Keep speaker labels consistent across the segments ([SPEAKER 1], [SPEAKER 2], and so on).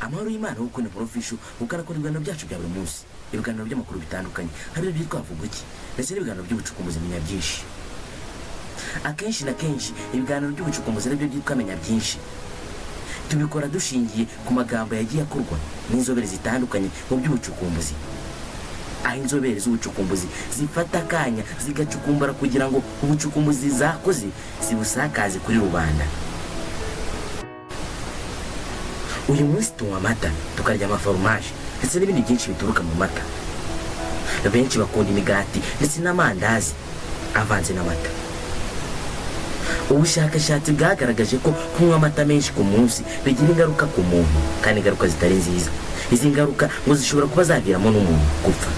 [SPEAKER 1] amahoro y'Imana uko ni profession ukarakora ibiganiro byacu bya buri munsi, ibiganiro by'amakuru bitandukanye, hari ibyo twavuga iki ndetse n'ibiganiro by'ubucukumbuzi menya byinshi. Akenshi na kenshi ibiganiro by'ubucukumbuzi nabyo byitwa menya byinshi, tubikora dushingiye ku magambo yagiye akorwa n'inzobere zitandukanye mu by'ubucukumbuzi, aho inzobere z'ubucukumbuzi zifata akanya zigacukumbura kugira ngo ubucukumbuzi zakoze zibusakaze kuri rubanda. Uyu munsi tunywa amata, tukarya amaforomaje ndetse n'ibindi byinshi bituruka mu mata. Benshi bakunda imigati ndetse n'amandazi avanze n'amata. Ubushakashatsi bwagaragaje ko kunywa amata menshi ku munsi bigira ingaruka ku muntu, kandi ingaruka zitari nziza. Izi ngaruka ngo zishobora kuba zaviramo n'umuntu gupfa.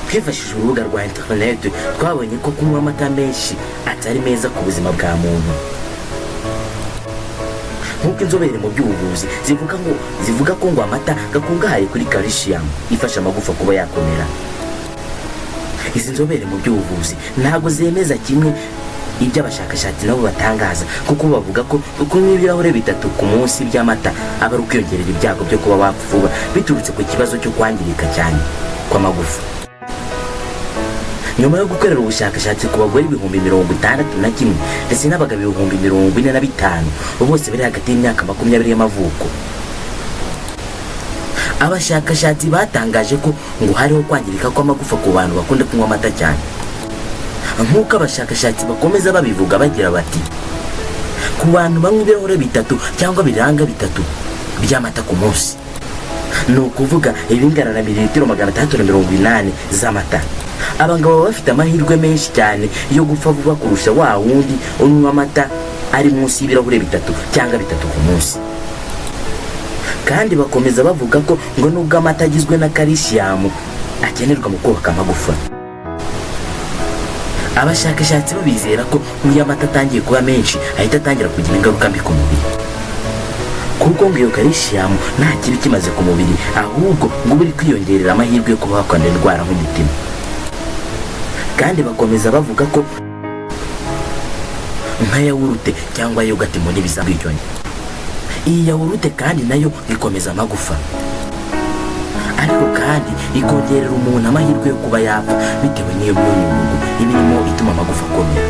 [SPEAKER 1] Twifashishije urubuga rwa internet twabonye ko kunywa amata menshi atari meza ku buzima bwa muntu. Nk'uko inzobere mu by'ubuvuzi zivuga ko ngo amata gakungahaye kuri calcium ifasha amagufa kuba yakomera. Izi nzobere mu by'ubuvuzi ntabwo zemeza kimwe ibyo abashakashatsi nabo batangaza, kuko bavuga ko kunywa ibirahure 3 ku munsi by'amata aba ari ukwiyongerera ibyago byo kuba wapfa vuba biturutse ku kibazo cyo kwangirika cyane kw'amagufa. Nyuma yo gukorera ubushakashatsi ku bagore 61,000 ndetse n'abagabo 45,000 bose bari hagati y'imyaka 20 y'amavuko, abashakashatsi batangaje ko ngo hariho kwangirika kw'amagufa ku bantu bakunda kunywa amata cyane. Nk'uko abashakashatsi bakomeza babivuga bagira bati, ku bantu banywa ibirahure 3 cyangwa biranga 3 by'amata ku munsi, ni ukuvuga ibingana na mililitiro 680 z'amata, abangabo bafite amahirwe menshi cyane yo gupfa vuba kurusha wa wundi unywa amata ari munsi y'ibirahure 3 cyangwa 3 ku munsi. Kandi bakomeza bavuga ko ngo nubwo amata agizwe na calcium akenerwa mu kubaka amagufa, abashakashatsi bizera ko iyo amata atangiye kuba menshi ahita atangira kugira ingaruka mbi ku mubiri, kuko ngo iyo calcium nta kibi kimaze ku mubiri, ahubwo ngo buri kwiyongerera amahirwe yo kuba wakandura indwara nk'umutima. Kandi bakomeza bavuga ko nka yawurute cyangwa yogati mu ndimi z'Icyongereza, iyi yawurute kandi nayo ikomeza amagufa, ariko kandi ikongerera umuntu amahirwe yo kuba yapfa bitewe n'iyo myunyungugu ibirimo ituma amagufa akomera.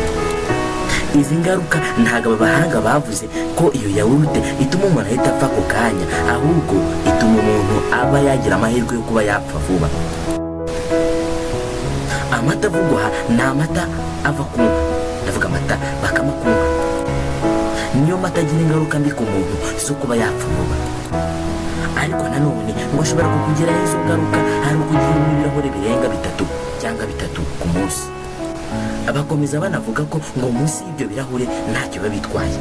[SPEAKER 1] Izi ngaruka ntabwo abahanga bavuze ko iyo yawurute ituma umuntu ahita apfa ako kanya, ahubwo ituma umuntu aba yagira amahirwe yo kuba yapfa vuba. Amata avugwa ni amata ava ku nka, ndavuga amata bakama ku nka, niyo mata agira ingaruka mbi ku muntu zo kuba yapfa vuba. Ariko nanone ngo ashobora kukugiraho izo ngaruka hari ukugira ibirahure birenga 3 cyangwa 3 ku munsi. Abakomeza banavuga ko ngo munsi y'ibyo birahure ntacyo biba bitwaye.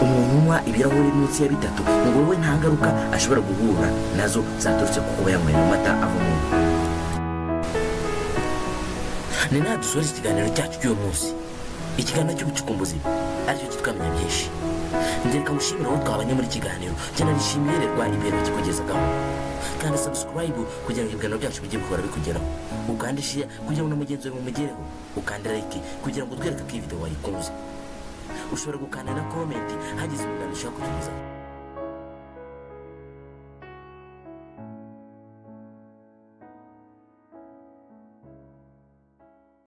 [SPEAKER 1] Umuntu unywa ibirahure munsi ya 3 ngo we nta ngaruka ashobora guhura nazo zaturutse ku kuba yanywera amata ava mu nka. Ni nta dusoza ikiganiro cyacu cy'uyu munsi, ikiganiro cy'ubucukumbuzi aricyo cyitwa menya byinshi. Ngereka mushimira aho twabanye muri kiganiro, cyane nishimiye rerwa imbere bakigezagaho. Kandi subscribe kugira ngo ibiganiro byacu bijye bihora bikugeraho, ukande share kugira ngo mugenzi wawe mumugereho, ukande like kugira ngo twereke ko iyi video wayikunze. Ushobora gukanda na comment hagize umuntu ushaka kutugezaho.